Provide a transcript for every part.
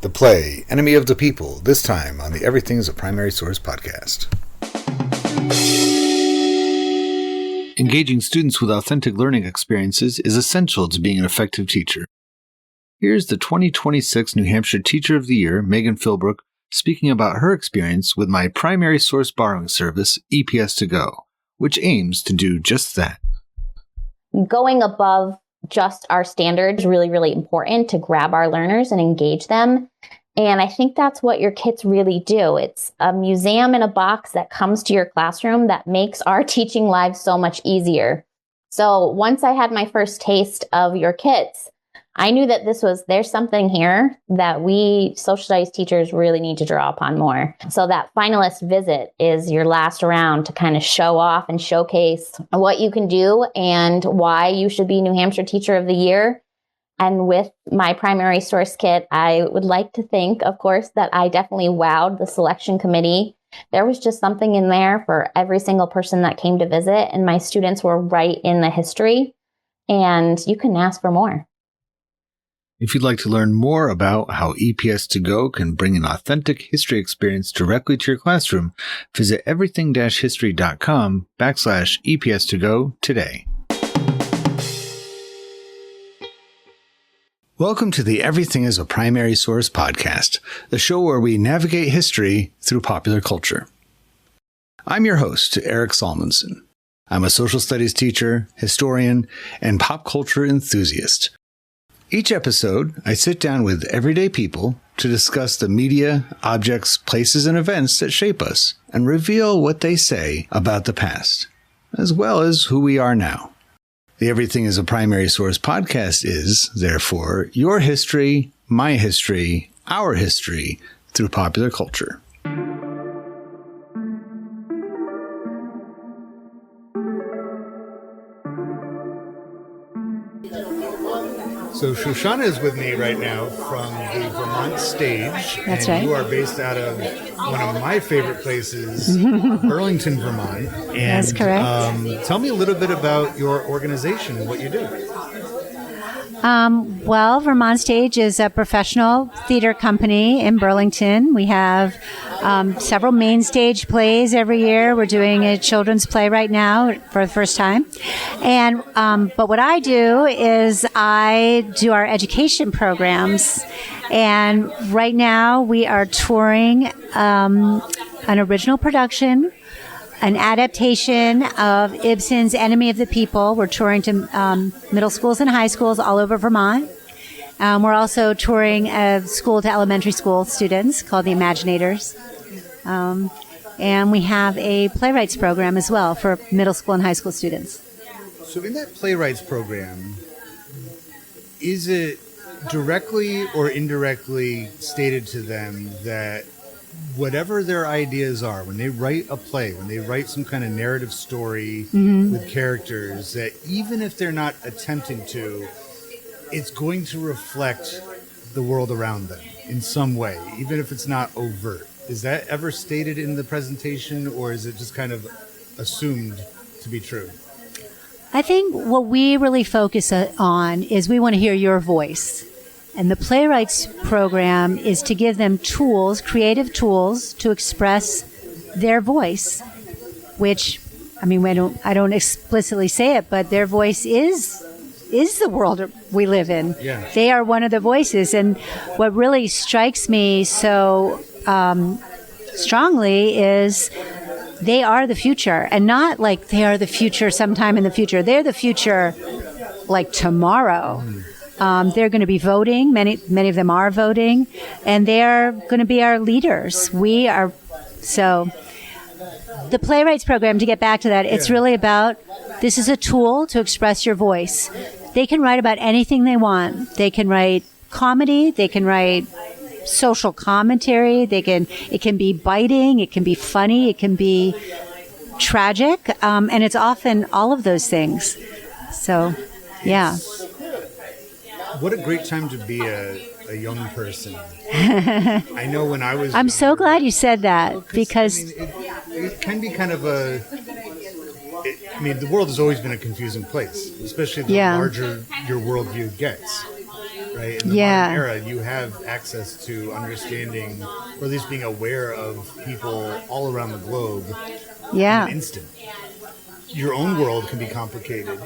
the play, Enemy of the People, this time on the Everything is a Primary Source podcast. Engaging students with authentic learning experiences is essential to being an effective teacher. Here's the 2026 New Hampshire Teacher of the Year, Megan Philbrook, speaking about her experience with my primary source borrowing service, EPS To Go, which aims to do just that. Going above just our standards is really, really important to grab our learners and engage them. And I think that's what your kits really do. It's a museum in a box that comes to your classroom that makes our teaching lives so much easier. So once I had my first taste of your kits, I knew that there's something here that we social studies teachers really need to draw upon more. So that finalist visit is your last round to kind of show off and showcase what you can do and why you should be New Hampshire Teacher of the Year. And with my primary source kit, I would like to think, of course, that I definitely wowed the selection committee. There was just something in there for every single person that came to visit, and my students were right in the history, and you couldn't ask for more. If you'd like to learn more about how EPS To Go can bring an authentic history experience directly to your classroom, visit everything-history.com/EPS To Go today. Welcome to the Everything is a Primary Source podcast, the show where we navigate history through popular culture. I'm your host, Eric Salmonson. I'm a social studies teacher, historian, and pop culture enthusiast. Each episode, I sit down with everyday people to discuss the media, objects, places, and events that shape us and reveal what they say about the past, as well as who we are now. The Everything is a Primary Source podcast is, therefore, your history, my history, our history through popular culture. So Shoshannah is with me right now from the Vermont Stage. That's and right. You are based out of one of my favorite places, Burlington, Vermont. And, That's correct. Tell me a little bit about your organization and what you do. Well, Vermont Stage is a professional theater company in Burlington. We have several main stage plays every year. We're doing a children's play right now for the first time. And but what I do is I do our education programs. And right now we are touring an original production, an adaptation of Ibsen's Enemy of the People. We're touring to middle schools and high schools all over Vermont. We're also touring a school to elementary school students called the Imaginators. And we have a playwrights program as well for middle school and high school students. So in that playwrights program, is it directly or indirectly stated to them that whatever their ideas are, when they write a play, when they write some kind of narrative story with characters, that even if they're not attempting to, it's going to reflect the world around them in some way, even if it's not overt? Is that ever stated in the presentation, or is it just kind of assumed to be true? I think what we really focus on is we want to hear your voice. And the Playwrights program is to give them tools, creative tools, to express their voice, which, I mean, I don't explicitly say it, but their voice is the world we live in. Yeah. They are one of the voices. And what really strikes me so strongly is they are the future, and not like they are the future sometime in the future. They're the future like tomorrow. They're going to be voting. Many of them are voting, and they're going to be our leaders. We are. So the Playwrights program, to get back to that, it's really about, this is a tool to express your voice. They can write about anything they want. They can write comedy. They can write social commentary. It can be biting. It can be funny. It can be tragic. And it's often all of those things. So, yeah. What a great time to be a young person. I know when I was I'm so glad you said that, because I mean, it can be kind of the world has always been a confusing place, especially the larger your worldview gets. right? In the modern era, you have access to understanding, or at least being aware of people all around the globe in an instant. Your own world can be complicated,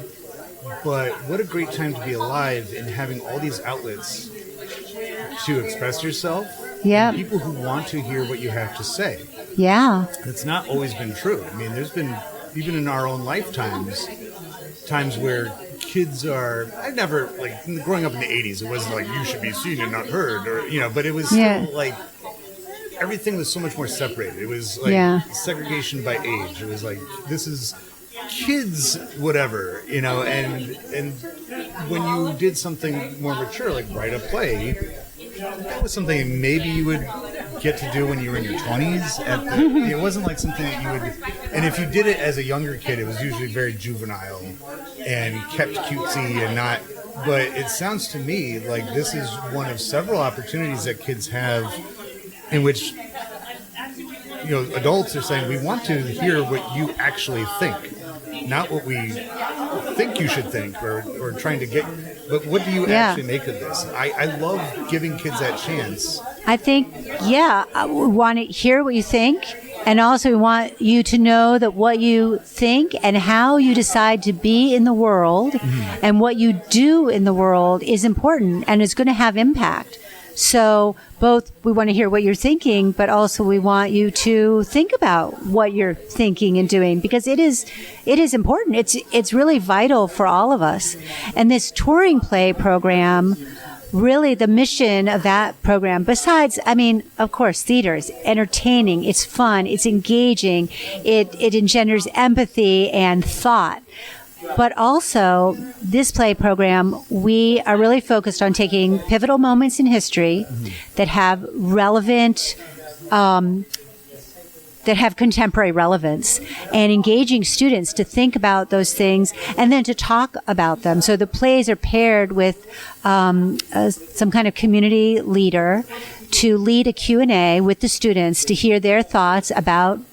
but what a great time to be alive and having all these outlets to express yourself. Yeah. People who want to hear what you have to say. Yeah. It's not always been true. I mean, there's been, even in our own lifetimes, times where kids are, I never, like, growing up in the 80s, it wasn't like you should be seen and not heard, or, you know, but it was still like, everything was so much more separated. It was like segregation by age. It was like, this is kids, whatever, you know, and when you did something more mature, like write a play, that was something maybe you would get to do when you were in your 20s. It wasn't like something that you would, and if you did it as a younger kid, it was usually very juvenile and kept cutesy and not, but it sounds to me like this is one of several opportunities that kids have in which, you know, adults are saying, we want to hear what you actually think, not what we think you should think or trying to get, but what do you actually make of this? I love giving kids that chance. I think, we want to hear what you think, and also we want you to know that what you think and how you decide to be in the world and what you do in the world is important and is going to have impact. So both we want to hear what you're thinking, but also we want you to think about what you're thinking and doing, because it is important. It's really vital for all of us. And this touring play program, really the mission of that program, besides, I mean, of course, theater is entertaining, it's fun, it's engaging, it engenders empathy and thought. But also, this play program, we are really focused on taking pivotal moments in history that have relevant, that have contemporary relevance, and engaging students to think about those things and then to talk about them. So the plays are paired with some kind of community leader to lead a Q&A with the students to hear their thoughts about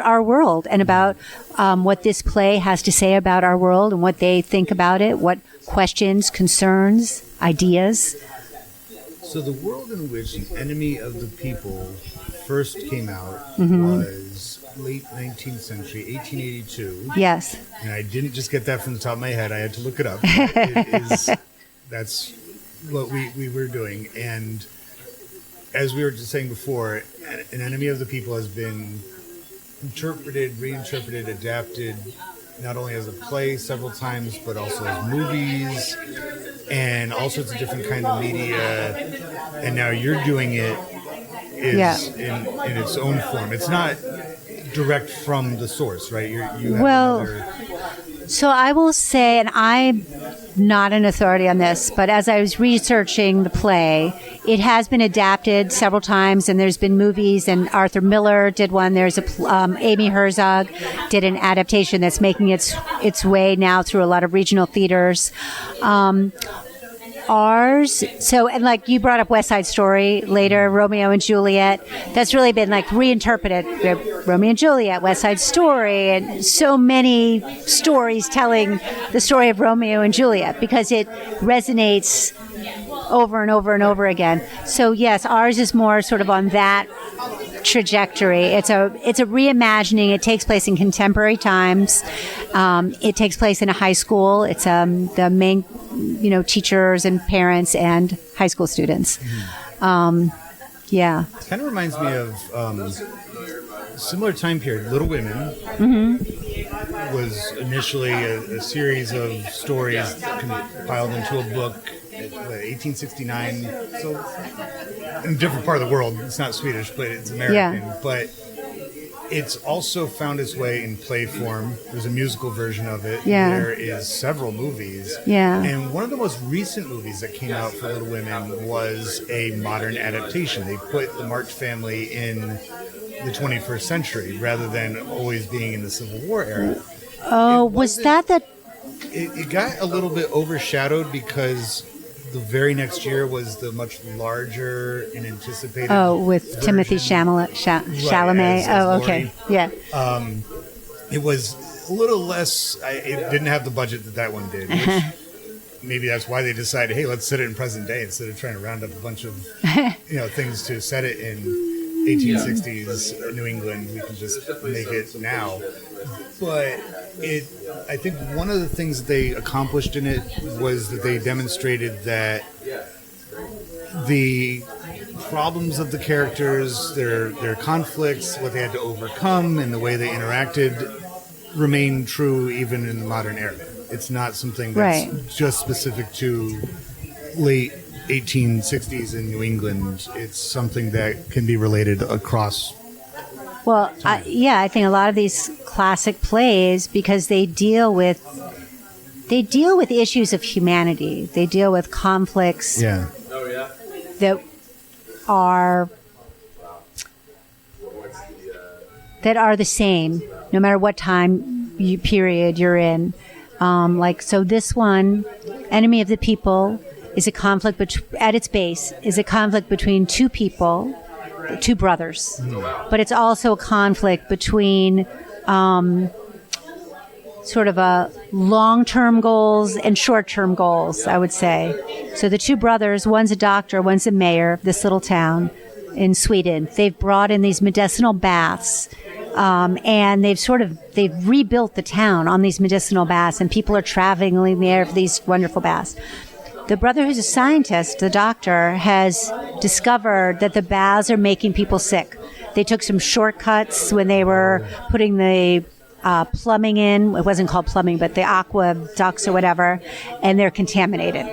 our world and about what this play has to say about our world and what they think about it, what questions, concerns, ideas. So the world in which The Enemy of the People first came out was late 19th century, 1882. Yes. And I didn't just get that from the top of my head. I had to look it up. That's what we were doing. And as we were just saying before, An Enemy of the People has been interpreted, reinterpreted, adapted, not only as a play several times, but also as movies and all sorts of different kind of media. And now you're doing it in its own form. It's not direct from the source, right? You have So I will say, and I'm not an authority on this, but as I was researching the play, it has been adapted several times, and there's been movies, and Arthur Miller did one. There's Amy Herzog did an adaptation that's making its way now through a lot of regional theaters. Ours, so, and like you brought up West Side Story later, Romeo and Juliet, that's really been like reinterpreted. Romeo and Juliet, West Side Story, and so many stories telling the story of Romeo and Juliet because it resonates over and over and over again. So yes, ours is more sort of on that trajectory. It's a reimagining. It takes place in contemporary times. It takes place in a high school. It's the main, teachers and parents and high school students. It kind of reminds me of similar time period. Little Women was initially a series of stories compiled into a book. 1869, so in a different part of the world. It's not Swedish, but it's American. But it's also found its way in play form. There's a musical version of it. There is several movies. And one of the most recent movies that came out for Little Women was a modern adaptation. They put the March family in the 21st century rather than always being in the Civil War era. Oh, was that the... It got a little bit overshadowed because the very next year was the much larger and anticipated. Oh, with Timothy Chalamet. As okay. Lori. Yeah. It was a little less. It didn't have the budget that one did. Which, maybe that's why they decided, hey, let's set it in present day instead of trying to round up a bunch of things to set it in 1860s New England. We can just make it now. But I think one of the things that they accomplished in it was that they demonstrated that the problems of the characters, their conflicts, what they had to overcome, and the way they interacted remain true even in the modern era. It's not something that's just specific to late 1860s in New England. It's something that can be related across. Well, I think a lot of these classic plays, because they deal with issues of humanity. They deal with conflicts that are the same, no matter what period you're in. So this one, Enemy of the People, is a conflict at its base is a conflict between two people, two brothers, but it's also a conflict between sort of a long-term goals and short-term goals, I would say. So the two brothers, one's a doctor, one's a mayor of this little town in Sweden. They've brought in these medicinal baths. And they've rebuilt the town on these medicinal baths, and people are traveling there for these wonderful baths. The brother who's a scientist, the doctor, has discovered that the baths are making people sick. They took some shortcuts when they were putting the plumbing in. It wasn't called plumbing, but the aqua ducts or whatever, and they're contaminated.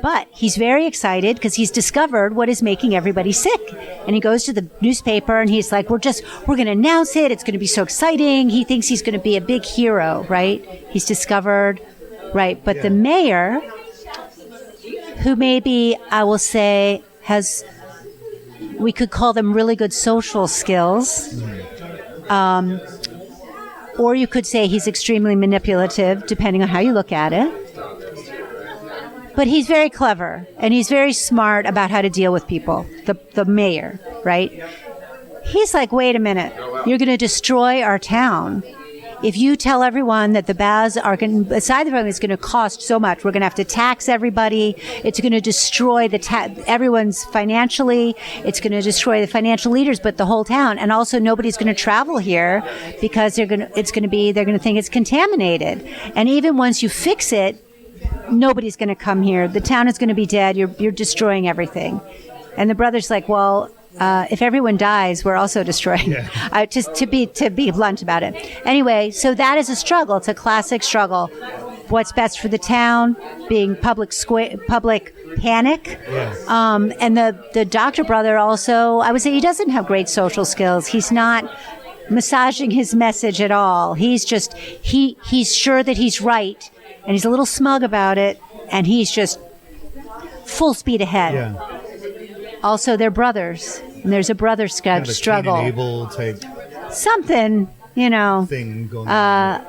But he's very excited because he's discovered what is making everybody sick. And he goes to the newspaper and he's like, we're going to announce it. It's going to be so exciting. He thinks he's going to be a big hero, right? He's discovered, right? But the mayor, who maybe I will say we could call them really good social skills. Or you could say he's extremely manipulative, depending on how you look at it. But he's very clever, and he's very smart about how to deal with people, the mayor, right? He's like, wait a minute, you're going to destroy our town. If you tell everyone that the baths are going to, aside from it's going to cost so much, we're going to have to tax everybody. It's going to destroy everyone's financially. It's going to destroy the financial leaders, but the whole town. And also nobody's going to travel here because they're going to think it's contaminated. And even once you fix it, nobody's going to come here. The town is going to be dead. You're destroying everything. And the brother's like, well, if everyone dies, we're also destroying. Yeah. Just to be blunt about it. Anyway, so that is a struggle. It's a classic struggle. What's best for the town? Being public panic. Yeah. And the doctor brother also, I would say, he doesn't have great social skills. He's not massaging his message at all. He's just he's sure that he's right. And he's a little smug about it, and he's just full speed ahead. Yeah. Also, they're brothers, and there's a brother struggle. Cain and Abel type something, thing going on.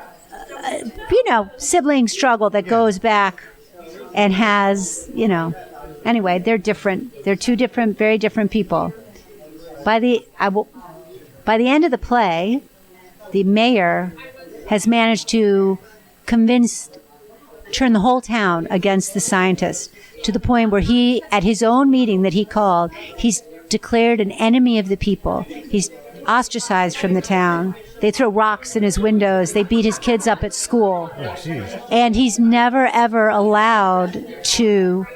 Sibling struggle that goes back and has, Anyway, they're different. They're two different, very different people. By the end of the play, the mayor has managed to turn the whole town against the scientist, to the point where he, at his own meeting that he called, he's declared an enemy of the people. He's ostracized from the town. They throw rocks in his windows. They beat his kids up at school. Oh, and he's never, ever allowed to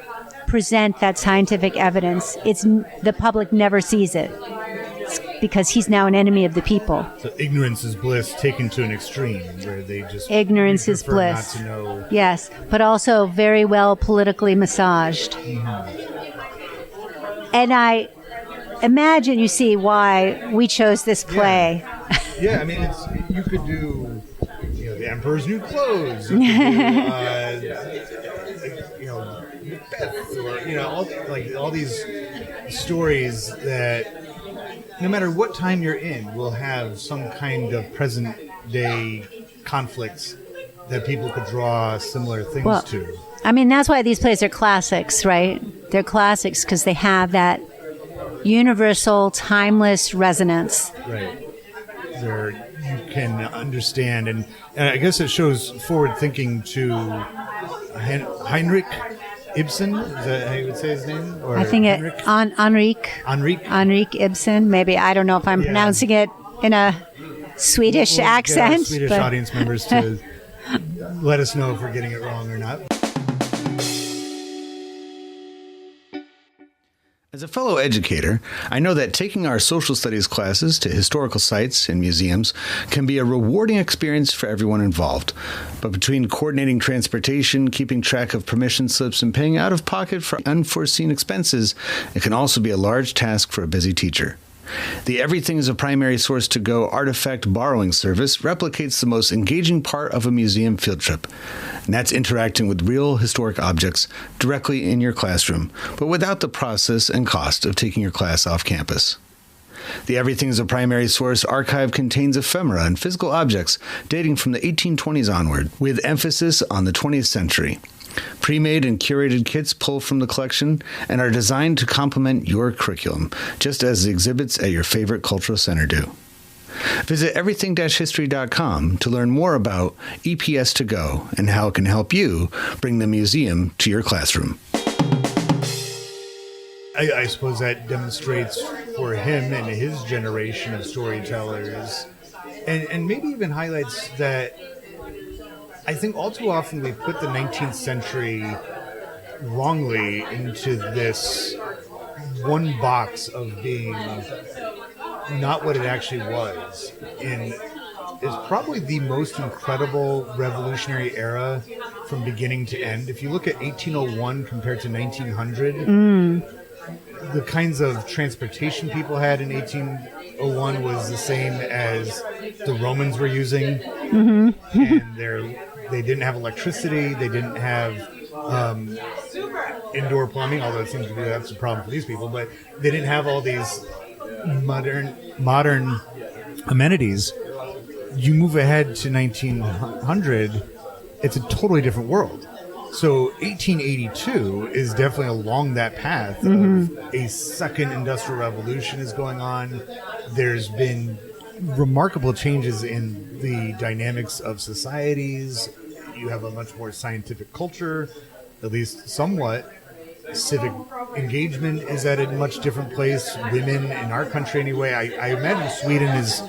present that scientific evidence. The public never sees it. Because he's now an enemy of the people. So ignorance is bliss taken to an extreme, where they just ignorance is bliss. Not to know. Yes, but also very well politically massaged. Mm-hmm. And I imagine you see why we chose this play. Yeah, I mean, you could do, the Emperor's New Clothes. You could do, Macbeth, or all these stories that, no matter what time you're in, we'll have some kind of present day conflicts that people could draw similar things to. I mean, that's why these plays are classics, right? They're classics because they have that universal, timeless resonance. Right. Where you can understand, and I guess it shows forward thinking to Henrik Ibsen, is that how you would say his name? Or I think Henrik Ibsen. Maybe, I don't know if I'm pronouncing it in a Swedish accent. Get our Swedish audience members to let us know if we're getting it wrong or not. As a fellow educator, I know that taking our social studies classes to historical sites and museums can be a rewarding experience for everyone involved. But between coordinating transportation, keeping track of permission slips, and paying out of pocket for unforeseen expenses, it can also be a large task for a busy teacher. The Everything is a Primary Source to Go artifact borrowing service replicates the most engaging part of a museum field trip, and that's interacting with real historic objects directly in your classroom, but without the process and cost of taking your class off campus. The Everything is a Primary Source archive contains ephemera and physical objects dating from the 1820s onward, with emphasis on the 20th century. Pre-made and curated kits pull from the collection and are designed to complement your curriculum, just as the exhibits at your favorite cultural center do. Visit everything-history.com to learn more about EPS To Go and how it can help you bring the museum to your classroom. I suppose that demonstrates for him and his generation of storytellers, and maybe even highlights that I think all too often we put the 19th century wrongly into this one box of being not what it actually was. And it's probably the most incredible revolutionary era from beginning to end. If you look at 1801 compared to 1900, the kinds of transportation people had in 1801 was the same as the Romans were using. And they didn't have electricity. They didn't have indoor plumbing, although it seems to be that's a problem for these people. But they didn't have all these modern amenities. You move ahead to 1900, it's a totally different world. So 1882 is definitely along that path of a second industrial revolution is going on. There's been remarkable changes in the dynamics of societies. You have a much more scientific culture, at least somewhat. Civic engagement is at a much different place. Women in our country anyway. I imagine Sweden is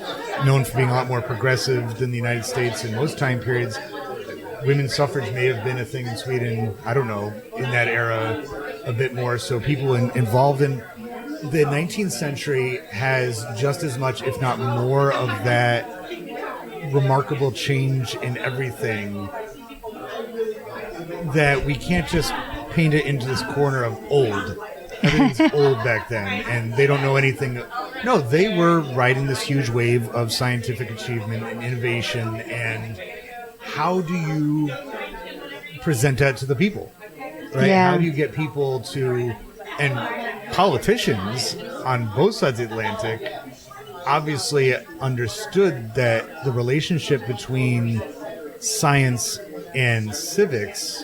known for being a lot more progressive than the United States in most time periods. Women's suffrage may have been a thing in Sweden, I don't know, in that era a bit more. So people involved in the 19th century has just as much, if not more, of that remarkable change in everything that we can't just paint it into this corner of old. Everything's old back then, and they don't know anything. No, they were riding this huge wave of scientific achievement and innovation, and how do you present that to the people, right? Yeah. How do you get people to, and politicians on both sides of the Atlantic obviously understood that the relationship between science and civics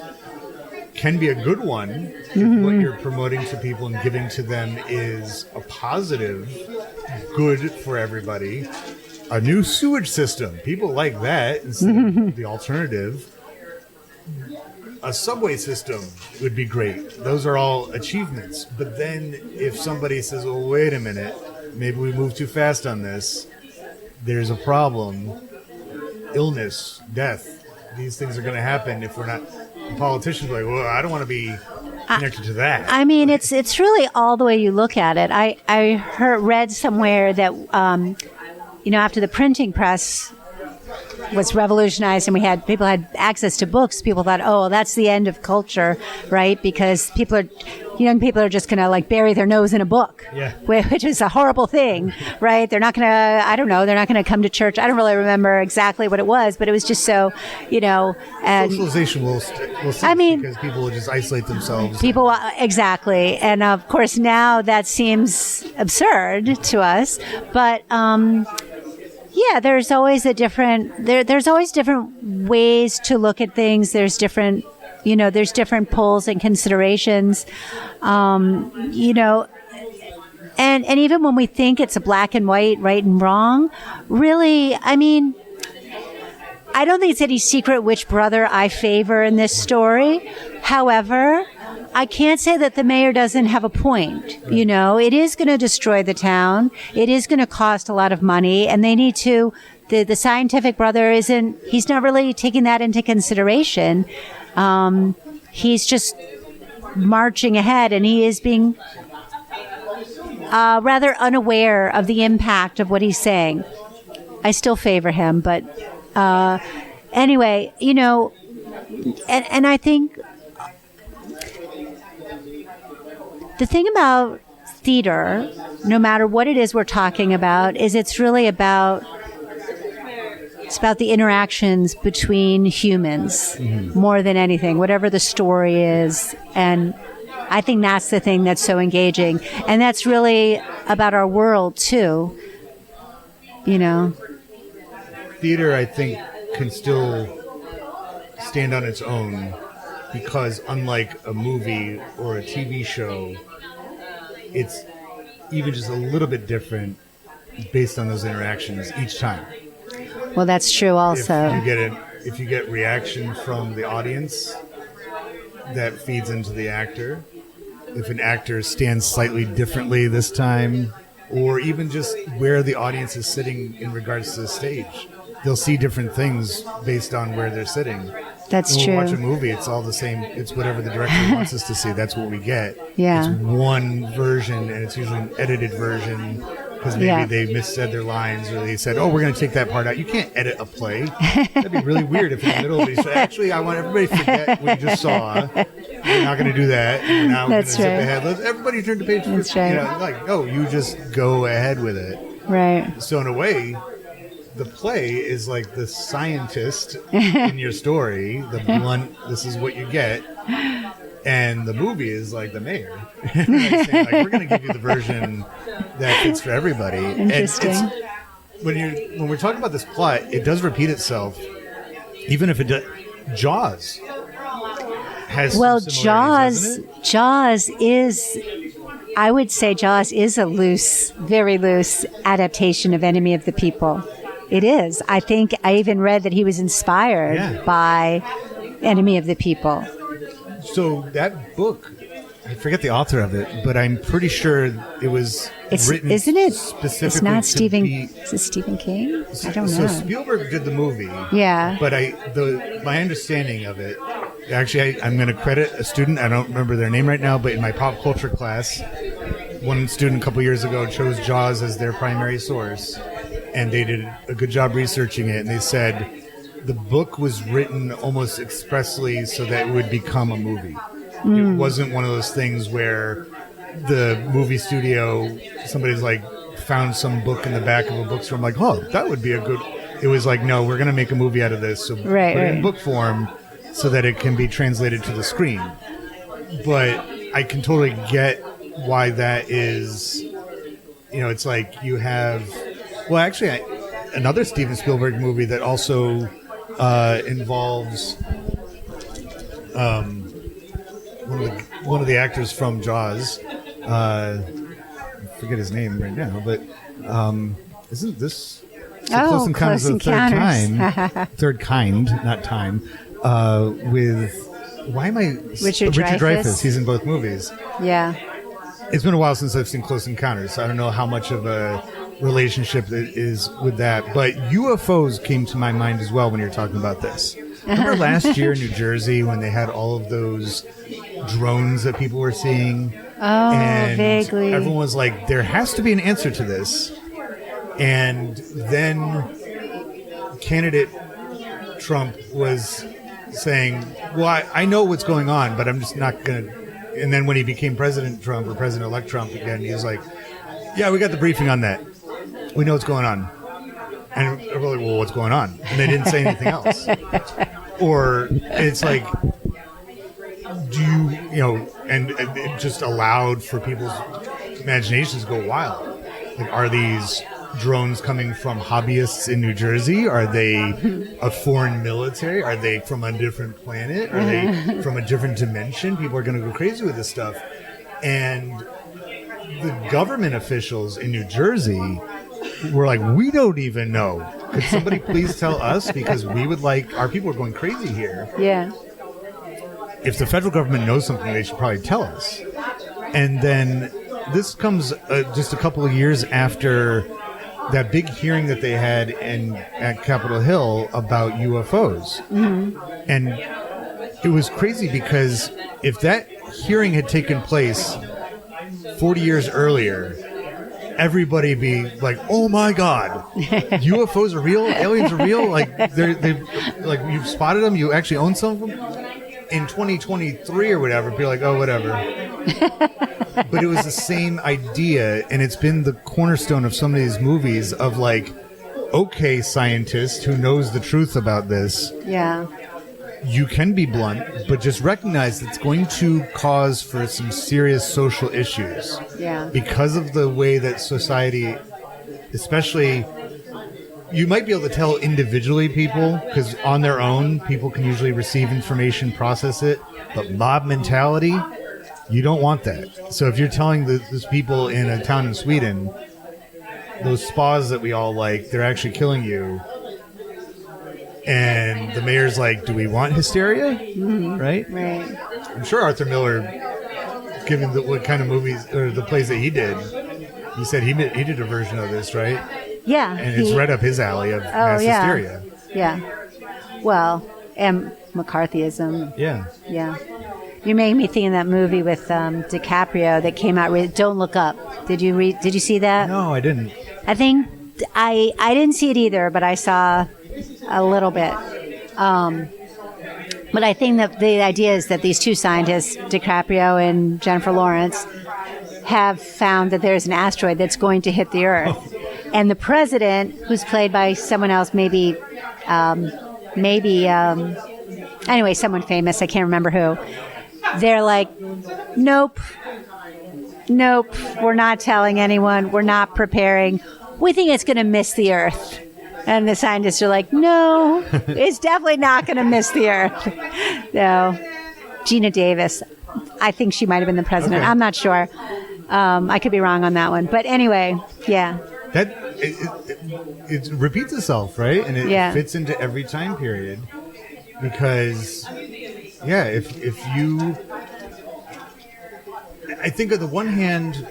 can be a good one if what you're promoting to people and giving to them is a positive good for everybody. A new sewage system, people like that instead of the alternative. A subway system would be great. Those are all achievements. But then if somebody says, oh, wait a minute, maybe we move too fast on this, there's a problem. Illness, death, these things are going to happen if we're not. Politicians are like, well, I don't want to be connected to that. I mean, it's really all the way you look at it. I read somewhere that, after the printing press was revolutionized and people had access to books, people thought, oh, that's the end of culture, right? Because young people are just going to bury their nose in a book, which is a horrible thing, right? They're not going to, they're not going to come to church. I don't really remember exactly what it was, but it was just so, and socialization will cease because people will just isolate themselves. Exactly. And of course now that seems absurd to us, but, there's always there's always different ways to look at things. There's different polls and considerations, and even when we think it's a black and white, right and wrong, really, I mean, I don't think it's any secret which brother I favor in this story. However, I can't say that the mayor doesn't have a point. You know, it is going to destroy the town. It is going to cost a lot of money, and they need to, the scientific brother he's not really taking that into consideration. He's just marching ahead, and he is being rather unaware of the impact of what he's saying. I still favor him, but anyway, you know, and I think the thing about theater, no matter what it is we're talking about, is it's about the interactions between humans more than anything, whatever the story is. And I think that's the thing that's so engaging. And that's really about our world, too. You know? Theater, I think, can still stand on its own because unlike a movie or a TV show, it's even just a little bit different based on those interactions each time. Well, that's true also. If you get reaction from the audience, that feeds into the actor. If an actor stands slightly differently this time, or even just where the audience is sitting in regards to the stage, they'll see different things based on where they're sitting. That's when true. we watch a movie, it's all the same. It's whatever the director wants us to see. That's what we get. Yeah. It's one version, and it's usually an edited version because maybe they missaid their lines, or they said, "Oh, we're going to take that part out." You can't edit a play. That'd be really weird if in the middle of it, you said, "Actually, I want everybody to forget what you just saw. We're not going to do that. And now we're going to zip ahead. Let's everybody turn to page 15." That's right. You know, like, no, you just go ahead with it. Right. So in a way, the play is like the scientist in your story, the blunt, this is what you get. And the movie is like the mayor. Like saying, like, we're going to give you the version that fits for everybody. Interesting. And when we're talking about this plot, it does repeat itself, even if it does. Jaws has some similarities, doesn't it? Jaws is, I would say Jaws is a very loose adaptation of Enemy of the People. It is. I think I even read that he was inspired by Enemy of the People. So that book, I forget the author of it, but I'm pretty sure it was written isn't it? Specifically It's not Stephen. Is it Stephen King? I don't So know. Spielberg did the movie. Yeah. But my understanding of it, actually, I'm going to credit a student. I don't remember their name right now, but in my pop culture class, one student a couple years ago chose Jaws as their primary source, and they did a good job researching it, and they said the book was written almost expressly so that it would become a movie. It wasn't one of those things where the movie studio, somebody's like found some book in the back of a bookstore. I'm like, oh, that would be a good. It was like, no, we're going to make a movie out of this. So put it in book form so that it can be translated to the screen. But I can totally get why that is. You know, it's like you have. Well, actually, another Steven Spielberg movie that also involves one of the actors from Jaws. I forget his name right now, but isn't this Close Encounters of the Third Kind, not time, with Richard Dreyfuss. He's in both movies. Yeah. It's been a while since I've seen Close Encounters, so I don't know how much of a relationship it is with that. But UFOs came to my mind as well when you're talking about this. Remember last year in New Jersey when they had all of those drones that people were seeing? Oh, and vaguely. Everyone was like, there has to be an answer to this. And then candidate Trump was saying, well, I know what's going on, but I'm just not going to. And then when he became President Trump, or President-elect Trump again, he was like, yeah, we got the briefing on that. We know what's going on. And we're like, well, what's going on? And they didn't say anything else. Or it's like, and it just allowed for people's imaginations to go wild. Like, are these drones coming from hobbyists in New Jersey? Are they a foreign military? Are they from a different planet? Are they from a different dimension? People are going to go crazy with this stuff. And the government officials in New Jersey were like, we don't even know. Could somebody please tell us? Because we would like, our people are going crazy here. Yeah. If the federal government knows something, they should probably tell us. And then this comes just a couple of years after that big hearing that they had at Capitol Hill about UFOs. Mm-hmm. And it was crazy because if that hearing had taken place 40 years earlier, everybody be like, "Oh my God, UFOs are real, aliens are real." Like they like you've spotted them, you actually own some of them. In 2023 or whatever, be like, "Oh, whatever." But it was the same idea, and it's been the cornerstone of some of these movies of like, okay, scientist who knows the truth about this. Yeah. You can be blunt, but just recognize it's going to cause for some serious social issues. Yeah. Because of the way that society, especially, you might be able to tell individually people, because on their own, people can usually receive information, process it. But mob mentality, you don't want that. So if you're telling those people in a town in Sweden, those spas that we all like, they're actually killing you. And the mayor's like, do we want hysteria? Mm-hmm. Right? Right. I'm sure Arthur Miller, given what kind of movies or the plays that he did, he said he did a version of this, right? Yeah. And it's right up his alley of mass hysteria. Yeah. Well, and McCarthyism. Yeah. Yeah. You made me think of that movie with DiCaprio that came out. Don't Look Up. Did you see that? No, I didn't. I think I didn't see it either, but I saw a little bit. But I think that the idea is that these two scientists, DiCaprio and Jennifer Lawrence, have found that there's an asteroid that's going to hit the Earth. Oh. And the president, who's played by someone else, anyway, someone famous, I can't remember who, they're like, nope, we're not telling anyone, we're not preparing. We think it's going to miss the Earth. And the scientists are like, no, it's definitely not going to miss the Earth. No. Gina Davis, I think she might have been the president. Okay. I'm not sure. I could be wrong on that one. But anyway, yeah. It repeats itself, right? And it fits into every time period. Because, if you... I think on the one hand,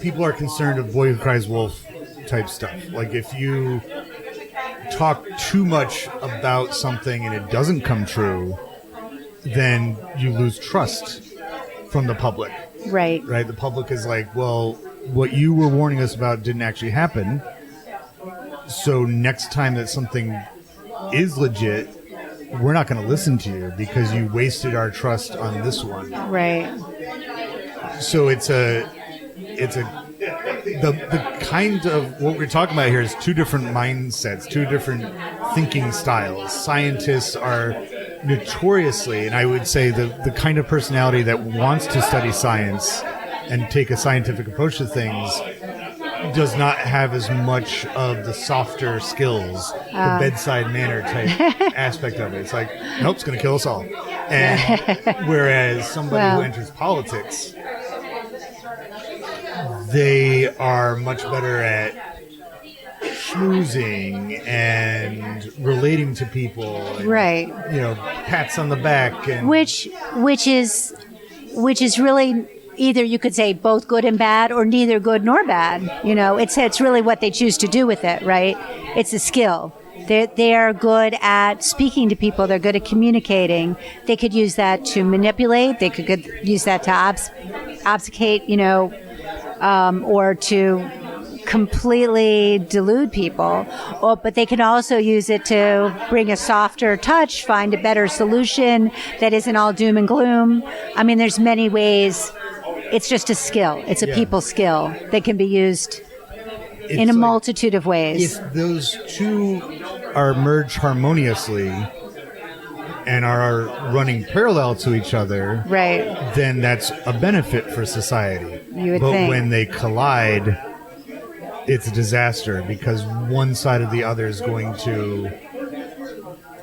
people are concerned of Boy Who Cries Wolf type stuff. Like if you talk too much about something and it doesn't come true, then you lose trust from the public. Right. The public is like, well, what you were warning us about didn't actually happen. So next time that something is legit, we're not going to listen to you because you wasted our trust on this one. Right. So the kind of what we're talking about here is two different mindsets, two different thinking styles. Scientists are notoriously, and I would say the kind of personality that wants to study science and take a scientific approach to things does not have as much of the softer skills, the bedside manner type aspect of it. It's like, nope, it's going to kill us all. And whereas somebody who enters politics, they are much better at schmoozing and relating to people. And, right. Pats on the back. And which is really either you could say both good and bad or neither good nor bad. It's really what they choose to do with it, right? It's a skill. They are good at speaking to people. They're good at communicating. They could use that to manipulate. They could use that to obfuscate, or to completely delude people. But they can also use it to bring a softer touch, find a better solution that isn't all doom and gloom. I mean, there's many ways. It's just a skill. It's a people skill that can be used in a multitude of ways. If those two are merged harmoniously and are running parallel to each other, right, then that's a benefit for society. You would but think. When they collide, it's a disaster because one side or the other is going to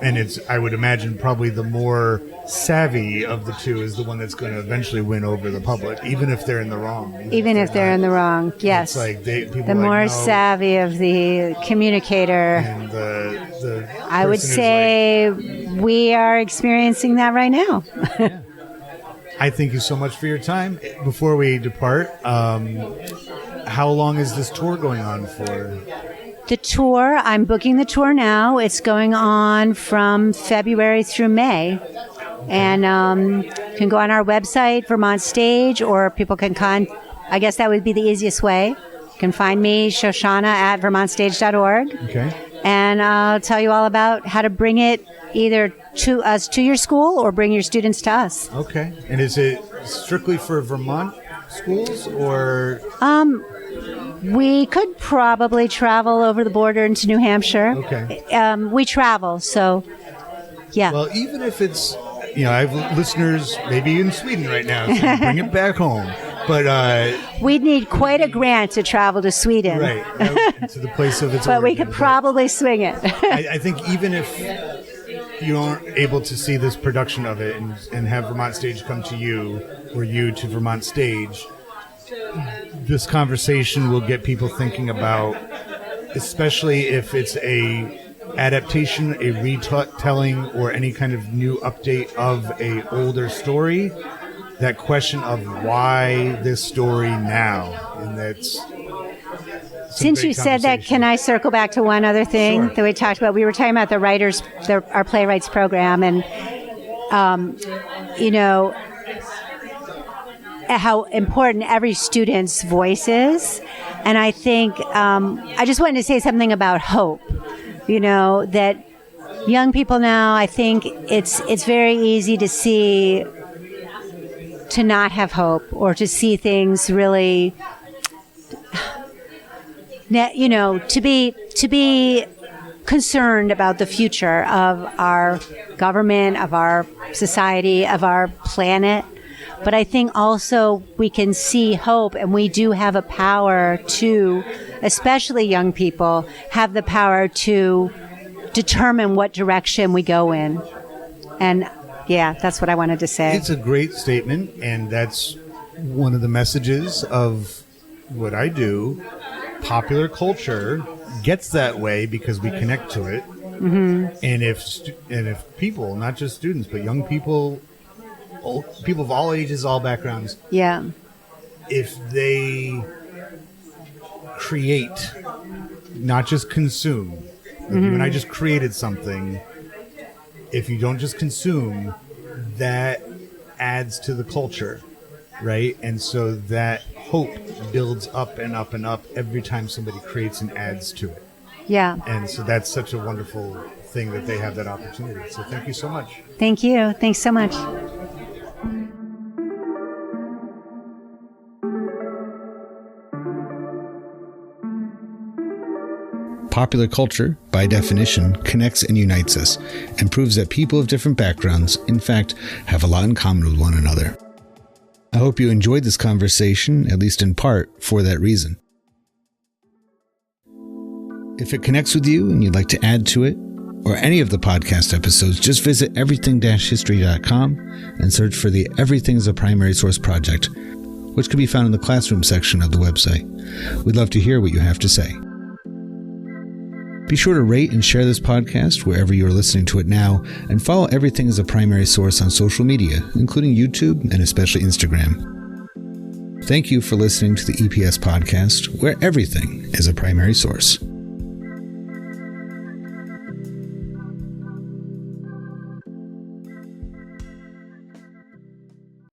And I would imagine probably the more savvy of the two is the one that's going to eventually win over the public, even if they're in the wrong. Even if they're in the wrong, yes. It's like people the more savvy of the communicator. And the I would say we are experiencing that right now. Yeah. I thank you so much for your time. Before we depart, how long is this tour going on for? The tour, I'm booking the tour now. It's going on from February through May. And you can go on our website, Vermont Stage, or people can I guess that would be the easiest way. You can find me, Shoshannah, at vermontstage.org. Okay. And I'll tell you all about how to bring it either to your school or bring your students to us. Okay. And is it strictly for Vermont schools or? We could probably travel over the border into New Hampshire. Okay. We travel, so yeah. Well, even if it's, I have listeners maybe in Sweden right now, so bring it back home. But we'd need quite a grant to travel to Sweden. Right, to the place of its but origin. We could probably swing it. I think even if you aren't able to see this production of it and have Vermont Stage come to you or you to Vermont Stage, this conversation will get people thinking about, especially if it's a adaptation, a retelling, or any kind of new update of a older story, that question of why this story now, and that's since you said that, can I circle back to one other thing that we talked about? We were talking about the writers, our playwrights program, and how important every student's voice is. And I think I just wanted to say something about hope. That young people now, I think it's very easy to not have hope, or to see things really, to be concerned about the future of our government, of our society, of our planet. But I think also we can see hope, and we do have a power to, especially young people, have the power to determine what direction we go in. And yeah, that's what I wanted to say. It's a great statement, and that's one of the messages of what I do. Popular culture gets that way because we connect to it. Mm-hmm. And if people, not just students, but young people, people of all ages, all backgrounds, if they create, not just consume. Like you and I just created something. If you don't just consume, that adds to the culture, right? And so that hope builds up and up and up every time somebody creates and adds to it. Yeah. And so that's such a wonderful thing that they have that opportunity. So thank you so much. Thank you. Thanks so much. Popular culture, by definition, connects and unites us, and proves that people of different backgrounds, in fact, have a lot in common with one another. I hope you enjoyed this conversation, at least in part, for that reason. If it connects with you and you'd like to add to it, or any of the podcast episodes, just visit everything-history.com and search for the Everything is a Primary Source project, which can be found in the classroom section of the website. We'd love to hear what you have to say. Be sure to rate and share this podcast wherever you are listening to it now, and follow Everything as a Primary Source on social media, including YouTube and especially Instagram. Thank you for listening to the EPS podcast, where everything is a primary source.